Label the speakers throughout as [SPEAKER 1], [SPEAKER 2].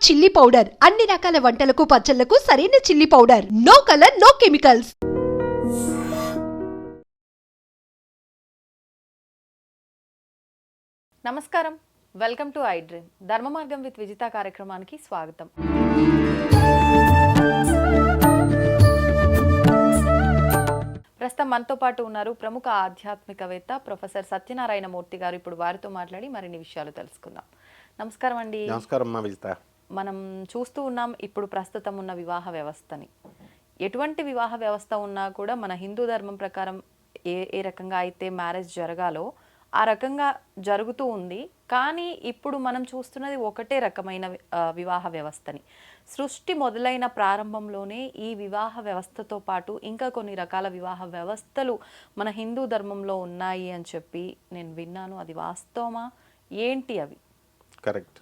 [SPEAKER 1] Chilli powder అన్ని రకాల వంటలకు పచ్చళ్లకు సరైన chilli powder. No colour, no chemicals.
[SPEAKER 2] నమస్కారం, వెల్కమ్ టు ఐ డ్రీమ్. ధర్మ మార్గం విత్ విజిత కార్యక్రమానికి స్వాగతం. ప్రస్తుతం మనతో పాటు ఉన్నారు ప్రముఖ ఆధ్యాత్మికవేత్త ప్రొఫెసర్ సత్యనారాయణ మూర్తి గారు. ఇప్పుడు వారితో మాట్లాడి మరిన్ని విషయాలు తెలుసుకుందాం. నమస్కారం అండి.
[SPEAKER 3] నమస్కారం విజిత.
[SPEAKER 2] మనం చూస్తూ ఉన్నాం ఇప్పుడు ప్రస్తుతం ఉన్న వివాహ వ్యవస్థని. ఎటువంటి వివాహ వ్యవస్థ ఉన్నా కూడా మన హిందూ ధర్మం ప్రకారం ఏ రకంగా అయితే మ్యారేజ్ జరగాలో ఆ రకంగా జరుగుతూ ఉంది. కానీ ఇప్పుడు మనం చూస్తున్నది ఒకటే రకమైన వివాహ వ్యవస్థని. సృష్టి మొదలైన ప్రారంభంలోనే ఈ వివాహ వ్యవస్థతో పాటు ఇంకా కొన్ని రకాల వివాహ వ్యవస్థలు మన హిందూ ధర్మంలో ఉన్నాయి అని చెప్పి నేను విన్నాను. అది వాస్తవమా ఏంటి అవి?
[SPEAKER 3] కరెక్ట్,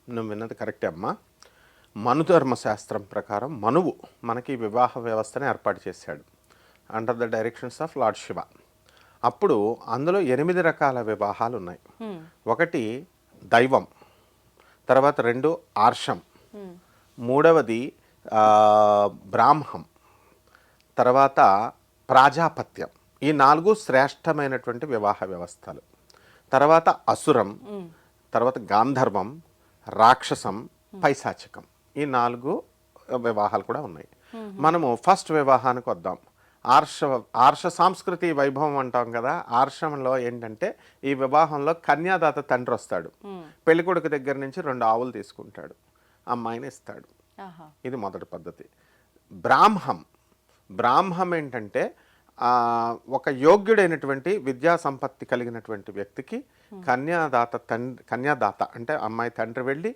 [SPEAKER 3] నువ్వు విన్నది కరెక్టే అమ్మా. మనుధర్మశాస్త్రం ప్రకారం మనువు మనకి వివాహ వ్యవస్థని ఏర్పాటు చేశాడు under the directions of lord Shiva. అప్పుడు అందులో 8 రకాల వివాహాలు ఉన్నాయి. ఒకటి దైవం, తర్వాత 2 ఆర్షం, మూడవది బ్రాహ్మం, తర్వాత ప్రాజాపత్యం. ఈ 4 శ్రేష్టమైనటువంటి వివాహ వ్యవస్థలు. తర్వాత అసురం, తర్వాత గాంధర్వం, రాక్షసం, పైశాచికం. ఈ 4 వివాహాలు కూడా ఉన్నాయి. మనము ఫస్ట్ వివాహానికి వద్దాం. ఆర్ష సాంస్కృతి వైభవం అంటాం కదా. ఆర్షంలో ఏంటంటే ఈ వివాహంలో కన్యాదాత తండ్రి వస్తాడు. పెళ్ళికొడుకు దగ్గర నుంచి 2 ఆవులు తీసుకుంటాడు, అమ్మాయిని ఇస్తాడు. ఇది మొదటి పద్ధతి. బ్రాహ్మం ఏంటంటే ఒక యోగ్యుడైనటువంటి విద్యా సంపత్తి కలిగినటువంటి వ్యక్తికి కన్యాదాత అంటే అమ్మాయి తండ్రి వెళ్ళి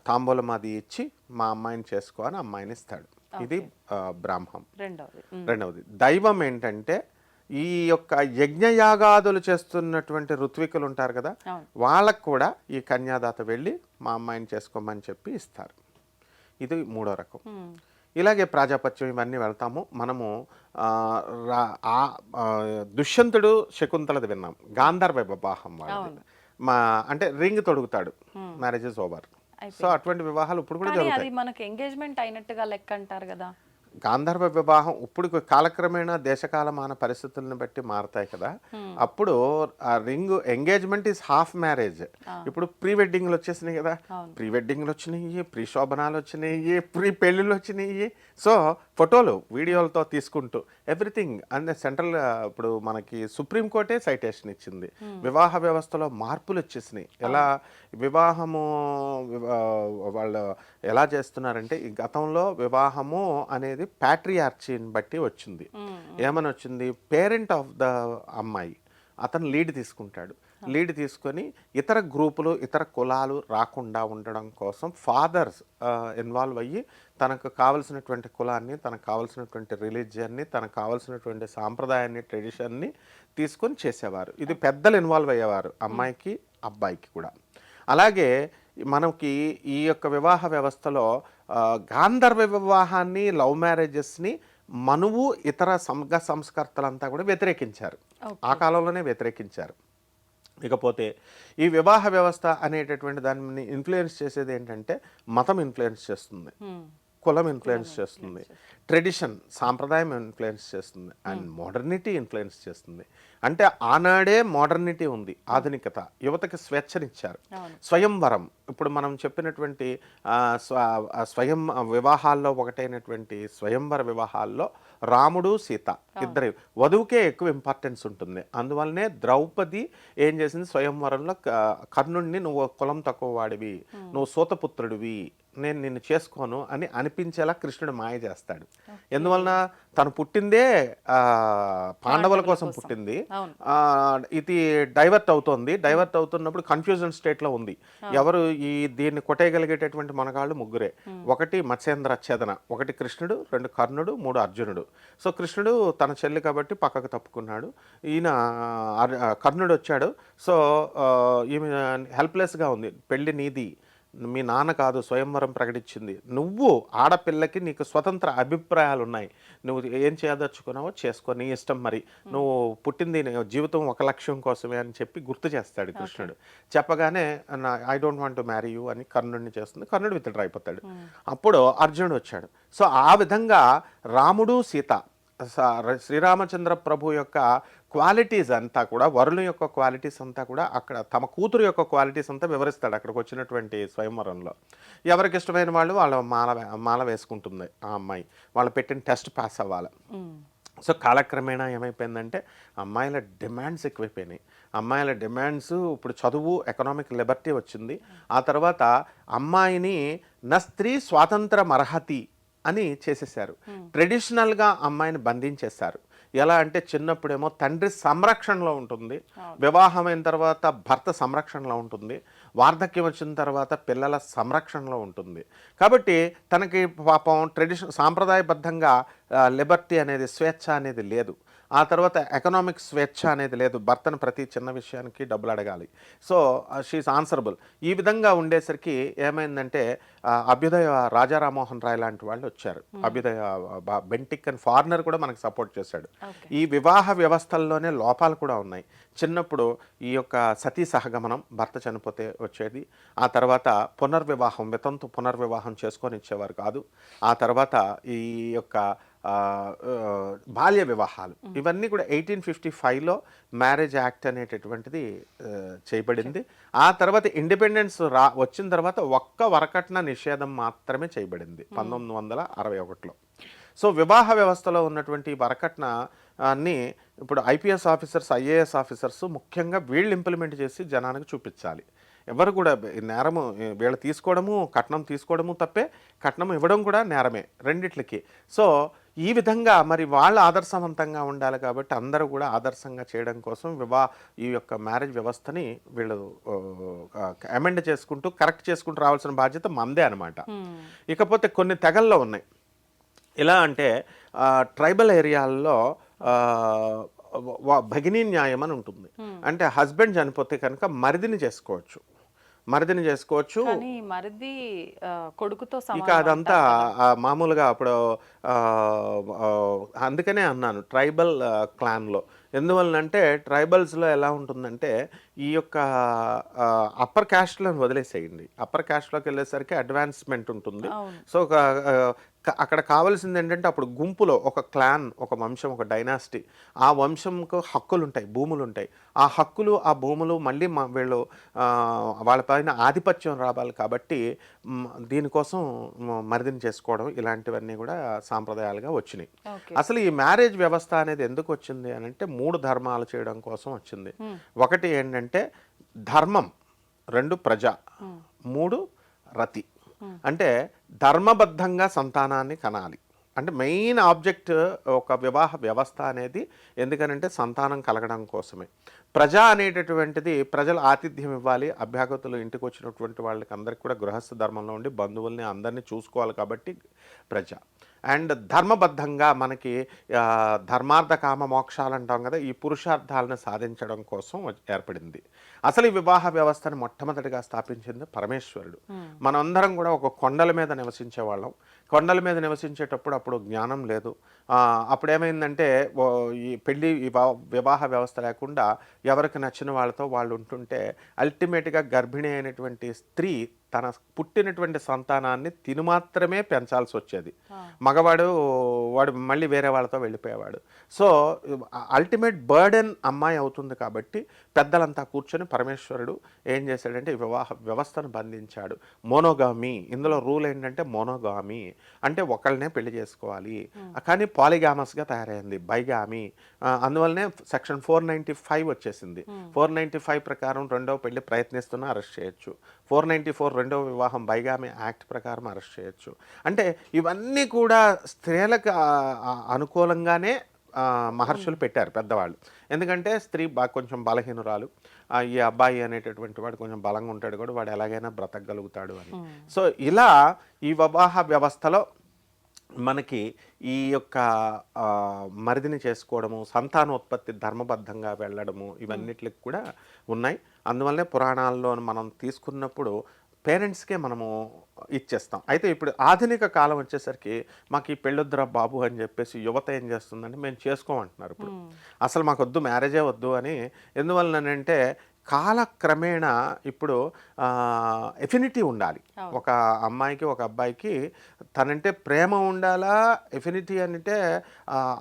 [SPEAKER 3] తాంబూలం అది ఇచ్చి మా అమ్మాయిని చేసుకో అని అమ్మాయిని ఇస్తాడు. ఇది బ్రాహ్మం. రెండవది దైవం ఏంటంటే ఈ యొక్క యజ్ఞయాగాదులు చేస్తున్నటువంటి ఋత్వికులు ఉంటారు కదా, వాళ్ళకు కూడా ఈ కన్యాదాత వెళ్ళి మా అమ్మాయిని చేసుకోమని చెప్పి ఇస్తారు. ఇది 3వ రకం. ఇలాగే ప్రాజాపత్యం ఇవన్నీ వెళ్తాము మనము. దుష్యంతుడు శకుంతలది విన్నాం. గాంధర్వ వివాహం వాళ్ళది. అంటే రింగ్ తొడుగుతాడు, మ్యారేజ్ ఇస్ ఓవర్. సో అటువంటి వివాహాలు ఇప్పుడు కూడా జరుగుతాయి.
[SPEAKER 2] మనకి ఎంగేజ్మెంట్ అయినట్టుగా లెక్క అంటారు కదా.
[SPEAKER 3] గాంధర్వ వివాహం ఇప్పుడు కాలక్రమేణా దేశకాలమాన పరిస్థితులను బట్టి మారుతాయి కదా. అప్పుడు ఆ ring engagement is half marriage. ఇప్పుడు ప్రీ వెడ్డింగ్లు వచ్చేసినాయి కదా. ప్రీ వెడ్డింగ్లు వచ్చినాయి, ప్రీ శోభనాలు వచ్చినాయి, ప్రీ పెళ్ళిళ్ళు వచ్చినాయి. సో ఫోటోలు వీడియోలతో తీసుకుంటూ ఎవ్రీథింగ్ అంటే సెంట్రల్ ఇప్పుడు మనకి సుప్రీంకోర్టే సైటేషన్ ఇచ్చింది. వివాహ వ్యవస్థలో మార్పులు వచ్చేసినాయి. ఎలా వివాహము వాళ్ళు ఎలా చేస్తున్నారంటే ఈ గతంలో వివాహము అనేది ప్యాట్రియార్చీని బట్టి వచ్చింది. ఏమని వచ్చింది? పేరెంట్ ఆఫ్ ద అమ్మాయి అతను లీడ్ తీసుకుంటాడు. లీడ్ తీసుకొని ఇతర గ్రూపులు ఇతర కులాలు రాకుండా ఉండడం కోసం ఫాదర్స్ ఇన్వాల్వ్ అయ్యి తనకు కావలసినటువంటి కులాన్ని, తనకు కావలసినటువంటి రిలీజియన్ని, తనకు కావలసినటువంటి సాంప్రదాయాన్ని, ట్రెడిషన్ని తీసుకొని చేసేవారు. ఇది పెద్దలు ఇన్వాల్వ్ అయ్యేవారు, అమ్మాయికి అబ్బాయికి కూడా. అలాగే మనకి ఈ యొక్క వివాహ వ్యవస్థలో గాంధర్వ వివాహాన్ని, లవ్ మ్యారేజెస్ని మనువు ఇతర సంస్కర్తలంతా కూడా వ్యతిరేకించారు. ఆ కాలంలోనే వ్యతిరేకించారు. ఇకపోతే ఈ వివాహ వ్యవస్థ అనేటటువంటి దాన్ని ఇన్ఫ్లుయెన్స్ చేసేది ఏంటంటే మతం ఇన్ఫ్లుయెన్స్ చేస్తుంది, కులం ఇన్ఫ్లుయెన్స్ చేస్తుంది, ట్రెడిషన్ సాంప్రదాయం ఇన్ఫ్లుయెన్స్ చేస్తుంది, అండ్ మోడర్నిటీ ఇన్ఫ్లుయెన్స్ చేస్తుంది. అంటే ఆనాడే మోడర్నిటీ ఉంది, ఆధునికత, యువతకి స్వేచ్ఛనిచ్చారు. స్వయంవరం ఇప్పుడు మనం చెప్పినటువంటి స్వయం వివాహాల్లో ఒకటైనటువంటి స్వయంవర వివాహాల్లో రాముడు సీత ఇద్దరు వధువుకే ఎక్కువ ఇంపార్టెన్స్ ఉంటుంది. అందువల్లనే ద్రౌపది ఏం చేసింది, స్వయంవరంలో కర్ణుడిని నువ్వు కులం తక్కువ వాడివి, నువ్వు సూతపుత్రుడివి, నేను నిన్ను చేసుకోను అని అనిపించేలా కృష్ణుడు మాయ చేస్తాడు. ఎందువలన తను పుట్టిందే పాండవుల కోసం పుట్టింది. ఇది డైవర్ట్ అవుతోంది. డైవర్ట్ అవుతున్నప్పుడు కన్ఫ్యూజన్ స్టేట్లో ఉంది. ఎవరు దీన్ని కొట్టేయగలిగేటటువంటి మనగాళ్ళు 3. ఒకటి మత్స్యేంద్ర ఛేదన, ఒకటి కృష్ణుడు, 2 కర్ణుడు, 3 అర్జునుడు. సో కృష్ణుడు తన చెల్లి కాబట్టి పక్కకు తప్పుకున్నాడు. ఈయన కర్ణుడు వచ్చాడు. సో ఈమె హెల్ప్లెస్గా ఉంది, పెళ్ళి నీది, మీ నాన్న కాదు స్వయంవరం ప్రకటించింది, నువ్వు ఆడపిల్లకి నీకు స్వతంత్ర అభిప్రాయాలు ఉన్నాయి, నువ్వు ఏం చేయదలుచుకున్నావో చేసుకో, నీ ఇష్టం, మరి నువ్వు పుట్టింది జీవితం ఒక లక్ష్యం కోసమే అని చెప్పి గుర్తు చేస్తాడు కృష్ణుడు. చెప్పగానే I don't want to marry you అని కర్ణుడిని చేస్తుంది, కర్ణుడు విత్డ్రా అయిపోతాడు. అప్పుడు అర్జునుడు వచ్చాడు. సో ఆ విధంగా రాముడు సీత శ్రీరామచంద్ర ప్రభు యొక్క క్వాలిటీస్ అంతా కూడా, వరుల యొక్క క్వాలిటీస్ అంతా కూడా అక్కడ తమ కూతురు యొక్క క్వాలిటీస్ అంతా వివరిస్తాడు అక్కడికి వచ్చినటువంటి స్వయంవరంలో. ఎవరికి ఇష్టమైన వాళ్ళు వాళ్ళ మాల వేసుకుంటుంది ఆ అమ్మాయి, వాళ్ళు పెట్టిన టెస్ట్ పాస్ అవ్వాలి. సో కాలక్రమేణా ఏమైపోయిందంటే అమ్మాయిల డిమాండ్స్ ఎక్కువైపోయినాయి. అమ్మాయిల డిమాండ్స్ ఇప్పుడు చదువు, ఎకనామిక్ లిబర్టీ వచ్చింది. ఆ తర్వాత అమ్మాయిని నా స్త్రీ స్వాతంత్రం అర్హతి అని చేసేసారు. ట్రెడిషనల్గా అమ్మాయిని బంధించేశారు. ఎలా అంటే చిన్నప్పుడేమో తండ్రి సంరక్షణలో ఉంటుంది, వివాహమైన తర్వాత భర్త సంరక్షణలో ఉంటుంది, వార్ధక్యం వచ్చిన తర్వాత పిల్లల సంరక్షణలో ఉంటుంది. కాబట్టి తనకి పాపం సాంప్రదాయబద్ధంగా లిబర్టీ అనేది, స్వేచ్ఛ అనేది లేదు. ఆ తర్వాత ఎకనామిక్ స్వేచ్ఛ అనేది లేదు, భర్తను ప్రతి చిన్న విషయానికి డబ్బులు అడగాలి. So she is answerable. ఈ విధంగా ఉండేసరికి ఏమైందంటే అభ్యుదయ రాజా రామ్మోహన్ రాయ్ లాంటి వాళ్ళు వచ్చారు. అభ్యుదయ బెంటిక్ అండ్ ఫారినర్ కూడా మనకు సపోర్ట్ చేశాడు. ఈ వివాహ వ్యవస్థల్లోనే లోపాలు కూడా ఉన్నాయి. చిన్నప్పుడు ఈ యొక్క సతీ సహగమనం, భర్త చనిపోతే వచ్చేది. ఆ తర్వాత పునర్వివాహం, వితంతు పునర్వివాహం చేసుకొని ఇచ్చేవారు కాదు. ఆ తర్వాత ఈ యొక్క బాల్య వివాహాలు, ఇవన్నీ కూడా 1855లో మ్యారేజ్ యాక్ట్ అనేటటువంటిది చేయబడింది. ఆ తర్వాత ఇండిపెండెన్స్ వచ్చిన తర్వాత ఒక్క వరకట్న నిషేధం మాత్రమే చేయబడింది 1961లో. సో వివాహ వ్యవస్థలో ఉన్నటువంటి వరకట్న అన్ని ఇప్పుడు ఐపీఎస్ ఆఫీసర్స్, ఐఏఎస్ ఆఫీసర్స్ ముఖ్యంగా వీళ్ళు ఇంప్లిమెంట్ చేసి జనానికి చూపించాలి. ఎవరు కూడా నేరము, వీళ్ళు తీసుకోవడము, కట్నం తీసుకోవడము తప్పే, కట్నం ఇవ్వడం కూడా నేరమే, రెండిట్లకి. సో ఈ విధంగా మరి వాళ్ళు ఆదర్శవంతంగా ఉండాలి కాబట్టి అందరూ కూడా ఆదర్శంగా చేయడం కోసం ఈ యొక్క మ్యారేజ్ వ్యవస్థని వీళ్ళు అమెండ్ చేసుకుంటూ, కరెక్ట్ చేసుకుంటూ రావాల్సిన బాధ్యత మందే అనమాట. ఇకపోతే కొన్ని తెగల్లో ఉన్నాయి. ఎలా అంటే ట్రైబల్ ఏరియాల్లో భగినీ న్యాయం అని ఉంటుంది. అంటే హస్బెండ్ చనిపోతే కనుక మరిదిని చేసుకోవచ్చు,
[SPEAKER 2] మరిది కొడుకుతో
[SPEAKER 3] ఇక అదంతా మామూలుగా అప్పుడు అందుకనే అన్నాను ట్రైబల్ క్లాన్లో. ఎందువలనంటే ట్రైబల్స్లో ఎలా ఉంటుందంటే ఈ యొక్క అప్పర్ క్యాస్ట్లను వదిలేసేయండి, అప్పర్ క్యాస్ట్లోకి వెళ్ళేసరికి అడ్వాన్స్మెంట్ ఉంటుంది. సో అక్కడ కావాల్సింది ఏంటంటే అప్పుడు గుంపులో ఒక క్లాన్, ఒక వంశం, ఒక డైనాసిటీ, ఆ వంశంకు హక్కులు ఉంటాయి, భూములు ఉంటాయి. ఆ హక్కులు, ఆ భూములు మళ్ళీ వీళ్ళు వాళ్ళపైన ఆధిపత్యం రావాలి కాబట్టి దీనికోసం మరిదిని చేసుకోవడం ఇలాంటివన్నీ కూడా సాంప్రదాయాలుగా వచ్చినాయి. అసలు ఈ మ్యారేజ్ వ్యవస్థ అనేది ఎందుకు వచ్చింది అని అంటే 3 ధర్మాలు చేయడం కోసం వచ్చింది. ఒకటి ఏంటంటే ధర్మం, 2 ప్రజ, 3 రతి. అంటే ధర్మబద్ధంగా సంతానాన్ని కనాలి. అంటే మెయిన్ ఆబ్జెక్ట్ ఒక వివాహ వ్యవస్థ అనేది ఎందుకనంటే సంతానం కలగడం కోసమే. ప్రజ అనేటటువంటిది ప్రజలు ఆతిథ్యం ఇవ్వాలి, అభ్యాగతులు ఇంటికి వచ్చినటువంటి వాళ్ళకి అందరికి కూడా గృహస్థ ధర్మంలో ఉండి బంధువుల్ని అందరినీ చూసుకోవాలి కాబట్టి ప్రజ. అండ్ ధర్మబద్ధంగా మనకి ధర్మార్థ కామ మోక్షాలు అంటాం కదా, ఈ పురుషార్థాలను సాధించడం కోసం ఏర్పడింది. అసలు ఈ వివాహ వ్యవస్థను మొట్టమొదటిగా స్థాపించింది పరమేశ్వరుడు. మనందరం కూడా ఒక కొండల మీద నివసించే వాళ్ళం. కొండల మీద నివసించేటప్పుడు అప్పుడు జ్ఞానం లేదు. అప్పుడు ఏమైందంటే ఈ పెళ్ళి వివాహ వ్యవస్థ లేకుండా ఎవరికి నచ్చిన వాళ్ళతో వాళ్ళు ఉంటుంటే అల్టిమేట్గా గర్భిణి అయినటువంటి స్త్రీ తన పుట్టినటువంటి సంతానాన్ని తిను మాత్రమే పెంచాల్సి వచ్చేది. మగవాడు మళ్ళీ వేరే వాళ్ళతో వెళ్ళిపోయేవాడు. సో అల్టిమేట్ బర్డెన్ అమ్మాయి అవుతుంది కాబట్టి పెద్దలంతా కూర్చొని పరమేశ్వరుడు ఏం చేశాడంటే వివాహ వ్యవస్థను బంధించాడు. మోనోగామి, ఇందులో రూల్ ఏంటంటే మోనోగామి అంటే ఒకళ్ళనే పెళ్లి చేసుకోవాలి, కానీ పాలిగామస్గా తయారైంది బైగామి. అందువల్లనే సెక్షన్ 495 వచ్చేసింది. 495 ప్రకారం రెండవ పెళ్లి ప్రయత్నిస్తున్నా అరెస్ట్ చేయొచ్చు. 494 రెండవ వివాహం బైగామి యాక్ట్ ప్రకారం అరెస్ట్ చేయొచ్చు. అంటే ఇవన్నీ కూడా స్త్రీలకు అనుకూలంగానే మహర్షులు పెట్టారు పెద్దవాళ్ళు. ఎందుకంటే స్త్రీ కొంచెం బలహీనురాలు, ఈ అబ్బాయి అనేటటువంటి వాడు కొంచెం బలంగా ఉంటాడు కూడా, వాడు ఎలాగైనా బ్రతకగలుగుతాడు అని. సో ఇలా ఈ వివాహ వ్యవస్థలో మనకి ఈ యొక్క మరిదిని చేసుకోవడము, సంతానోత్పత్తి ధర్మబద్ధంగా వెళ్ళడము ఇవన్నిటికి కూడా ఉన్నాయి. అందువల్లనే పురాణాల్లో మనం తీసుకున్నప్పుడు పేరెంట్స్కే మనము ఇచ్చేస్తాం. అయితే ఇప్పుడు ఆధునిక కాలం వచ్చేసరికి మాకు ఈ పెళ్ళొద్దురా బాబు అని చెప్పేసి యువత ఏం చేస్తుందంటే మేము చేసుకోమంటున్నారు ఇప్పుడు. అసలు మాకు వద్దు, మ్యారేజే వద్దు అని. ఎందువల్లనంటే కాలక్రమేణా ఇప్పుడు ఎఫినిటీ ఉండాలి. ఒక అమ్మాయికి ఒక అబ్బాయికి తనంటే ప్రేమ ఉండాలా, ఎఫినిటీ అంటే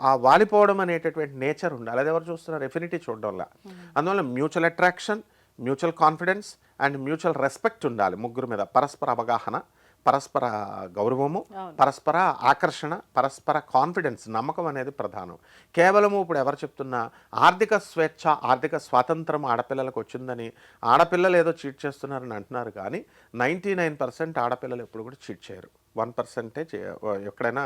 [SPEAKER 3] ఆ వాలిపోవడం అనేటటువంటి నేచర్ ఉండాలి. అది ఎవరు చూస్తున్నారు? ఎఫినిటీ చూడడంలా. అందువల్ల mutual attraction, mutual confidence and mutual respect ఉండాలి ముగ్గురు మీద. పరస్పర అవగాహన, పరస్పర గౌరవము, పరస్పర ఆకర్షణ, పరస్పర కాన్ఫిడెన్స్, నమ్మకం అనేది ప్రధానం. కేవలము ఇప్పుడు ఎవరు చెప్తున్నా ఆర్థిక స్వేచ్ఛ, ఆర్థిక స్వాతంత్రం ఆడపిల్లలకు వచ్చిందని ఆడపిల్లలు ఏదో చీట్ చేస్తున్నారని అంటున్నారు, కానీ 99% ఆడపిల్లలు ఎప్పుడు కూడా చీట్ చేయరు. 1% ఎక్కడైనా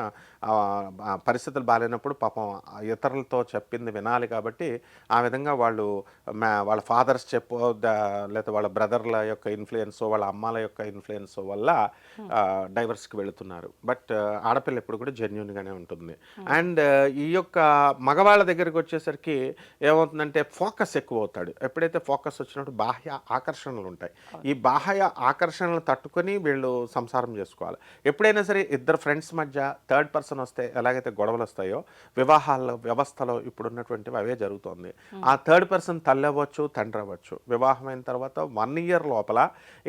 [SPEAKER 3] పరిస్థితులు బాగాలేనప్పుడు పాపం ఇతరులతో చెప్పింది వినాలి కాబట్టి ఆ విధంగా వాళ్ళు వాళ్ళ ఫాదర్స్ లేకపోతే వాళ్ళ బ్రదర్ల యొక్క ఇన్ఫ్లుయెన్స్, వాళ్ళ అమ్మాల యొక్క ఇన్ఫ్లుయెన్స్ వల్ల డైవర్స్కి వెళుతున్నారు. బట్ ఆడపిల్ల ఎప్పుడు కూడా జెన్యూన్గానే ఉంటుంది. అండ్ ఈ యొక్క మగవాళ్ళ దగ్గరికి వచ్చేసరికి ఏమవుతుందంటే ఫోకస్ ఎక్కువ అవుతాడు. ఎప్పుడైతే ఫోకస్ వచ్చినప్పుడు బాహ్య ఆకర్షణలు ఉంటాయి. ఈ బాహ్య ఆకర్షణలు తట్టుకొని వీళ్ళు సంసారం చేసుకోవాలి. ఎప్పుడైనా సరే ఇద్దరు ఫ్రెండ్స్ మధ్య థర్డ్ పర్సన్ వస్తే ఎలాగైతే గొడవలు వస్తాయో వివాహాల వ్యవస్థలో ఇప్పుడు ఉన్నటువంటివి అవే జరుగుతుంది. ఆ థర్డ్ పర్సన్ తల్లి అవ్వచ్చు, తండ్రి అవ్వచ్చు. వివాహం అయిన తర్వాత 1 year లోపల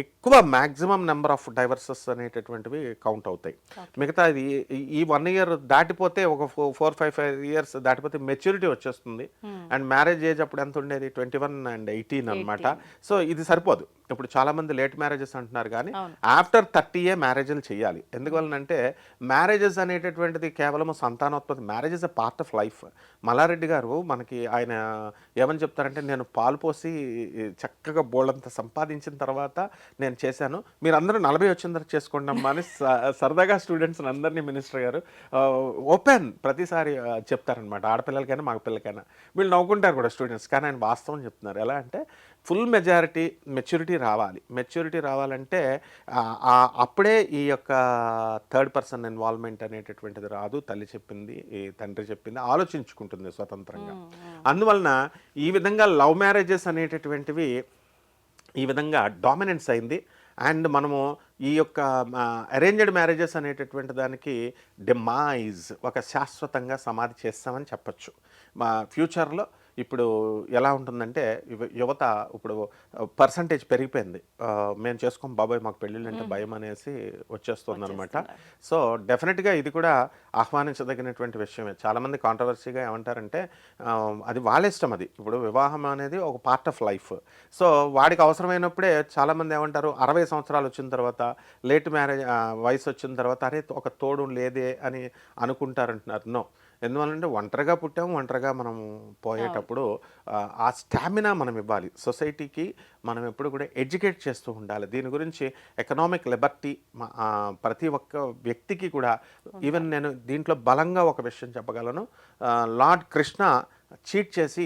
[SPEAKER 3] ఎక్కువ మ్యాక్సిమం నెంబర్ ఆఫ్ డైవర్సెస్ అనేటటువంటివి కౌంట్ అవుతాయి. మిగతా ఈ 1 year దాటిపోతే ఒక 4-5 years దాటిపోతే మెచ్యూరిటీ వచ్చేస్తుంది. అండ్ మ్యారేజ్ ఏజ్ అప్పుడు ఎంత ఉండేది? 21 and 18 అనమాట. సో ఇది సరిపోదు. ఇప్పుడు చాలామంది లేట్ మ్యారేజెస్ అంటున్నారు, కానీ ఆఫ్టర్ 30 మ్యారేజ్లు చేయాలి. ఎందువలనంటే మ్యారేజెస్ అనేటటువంటిది కేవలం సంతానోత్పత్తి. Marriage is a part of life. Mallareddy గారు మనకి ఆయన ఏమని చెప్తారంటే, నేను పాలు పోసి చక్కగా బోళ్ళంతా సంపాదించిన తర్వాత నేను చేశాను, మీరు అందరూ 40 వచ్చిన తర్వాత చేసుకోండి అమ్మా అని సరదాగా స్టూడెంట్స్ అందరినీ మినిస్టర్ గారు ఓపెన్ ప్రతిసారి చెప్తారనమాట. ఆడపిల్లలకైనా మగ పిల్లలకైనా వీళ్ళు నవ్వుకుంటారు కూడా స్టూడెంట్స్, కానీ ఆయన వాస్తవం చెప్తున్నారు. ఎలా అంటే ఫుల్ మెచ్యూరిటీ రావాలి. మెచ్యూరిటీ రావాలంటే అప్పుడే ఈ యొక్క థర్డ్ పర్సన్ ఇన్వాల్వ్మెంట్ అనేటటువంటిది రాదు. తల్లి చెప్పింది, ఈ తండ్రి చెప్పింది ఆలోచించుకుంటుంది స్వతంత్రంగా. అందువలన ఈ విధంగా లవ్ మ్యారేజెస్ అనేటటువంటివి ఈ విధంగా డామినెన్స్ అయింది. అండ్ మనము ఈ యొక్క అరేంజ్డ్ మ్యారేజెస్ అనేటటువంటి దానికి డిమైజ్, ఒక శాశ్వతంగా సమాధి చేస్తామని చెప్పచ్చు. మా ఫ్యూచర్లో ఇప్పుడు ఎలా ఉంటుందంటే యువత ఇప్పుడు పర్సంటేజ్ పెరిగిపోయింది. మేము చేసుకోం బాబాయ్, మాకు పెళ్ళిళ్ళు అంటే భయం అనేసి వచ్చేస్తుంది అనమాట. సో డెఫినెట్గా ఇది కూడా ఆహ్వానించదగినటువంటి విషయమే. చాలామంది కాంట్రవర్సీగా ఏమంటారంటే అది వాళ్ళ ఇష్టం. అది ఇప్పుడు వివాహం అనేది ఒక పార్ట్ ఆఫ్ లైఫ్. సో వాడికి అవసరమైనప్పుడే చాలామంది ఏమంటారు, 60 సంవత్సరాలు వచ్చిన తర్వాత లేట్ మ్యారేజ్ వయసు వచ్చిన తర్వాత అరే ఒక తోడు లేదే అని అనుకుంటారంటున్నారు. నో. ఎందువల్లంటే ఒంటరిగా పుట్టాము, ఒంటరిగా మనము పోయేటప్పుడు ఆ స్టామినా మనం ఇవ్వాలి. సొసైటీకి మనం ఎప్పుడు కూడా ఎడ్యుకేట్ చేస్తూ ఉండాలి. దీని గురించి ఎకనామిక్ లిబర్టీ ప్రతి ఒక్క వ్యక్తికి కూడా. ఈవెన్ నేను దీంట్లో బలంగా ఒక విషయం చెప్పగలను. లార్డ్ కృష్ణ చీట్ చేసి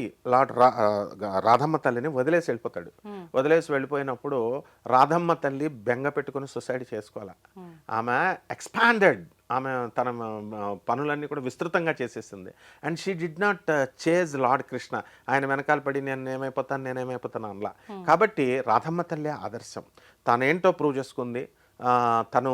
[SPEAKER 3] రాధమ్మ తల్లిని వదిలేసి వెళ్ళిపోతాడు. వదిలేసి వెళ్ళిపోయినప్పుడు రాధమ్మ తల్లి బెంగ పెట్టుకుని సూసైడ్ చేసుకోవాలి. ఆమె ఎక్స్పాండెడ్, ఆమె తన పనులన్నీ కూడా విస్తృతంగా చేసేసింది. And she did not chase lord Krishna. ఆయన వెనకాల పడి నేనేమైపోతాను అనలా. కాబట్టి రాధమ్మ తల్లి ఆదర్శం. తనేంటో ప్రూవ్ చేసుకుంది, తను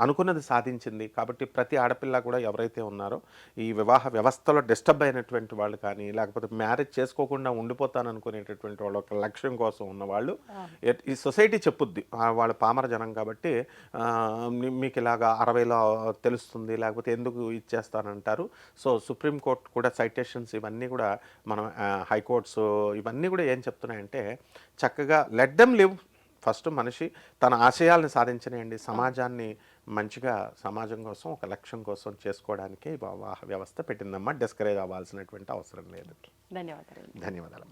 [SPEAKER 3] అనుకున్నది సాధించింది. కాబట్టి ప్రతి ఆడపిల్ల కూడా ఎవరైతే ఉన్నారో ఈ వివాహ వ్యవస్థలో డిస్టర్బ్ అయినటువంటి వాళ్ళు కానీ, లేకపోతే మ్యారేజ్ చేసుకోకుండా ఉండిపోతాను అనుకునేటటువంటి వాళ్ళు, ఒక లక్ష్యం కోసం ఉన్నవాళ్ళు, ఈ సొసైటీ చెప్పుద్ది, వాళ్ళు పామర జనం కాబట్టి మీకు ఇలాగా 60లో తెలుస్తుంది, లేకపోతే ఎందుకు ఇచ్చేస్తానంటారు. సో సుప్రీంకోర్టు కూడా సైటేషన్స్ ఇవన్నీ కూడా మనం హైకోర్ట్స్ ఇవన్నీ కూడా ఏం చెప్తున్నాయంటే, చక్కగా లెట్ దెమ్ లివ్. ఫస్ట్ మనిషి తన ఆశయాలను సాధించనియండి. సమాజాన్ని మంచిగా, సమాజం కోసం ఒక లక్ష్యం కోసం చేసుకోవడానికి వివాహ వ్యవస్థ పెట్టిందమ్మా. డిస్కరేజ్ అవ్వాల్సినటువంటి అవసరం లేదు. ధన్యవాదాలు.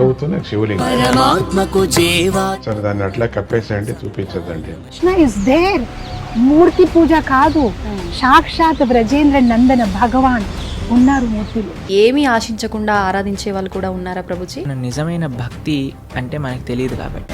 [SPEAKER 4] తవ్వుతూనే శివలింగం సరే దాన్ని అట్లా కప్పేసేయండి, చూపించదండి.
[SPEAKER 5] Krishna is there. మూర్తి పూజ కాదు, సాక్షాత్ బ్రజేంద్ర నందన భగవాన్ ఉన్నారు మూర్తిలో.
[SPEAKER 6] ఏమీ ఆశించకుండా ఆరాధించే వాళ్ళు కూడా ఉన్నారా ప్రభుజీ?
[SPEAKER 7] నిజమైన భక్తి అంటే మనకు తెలియదు కాబట్టి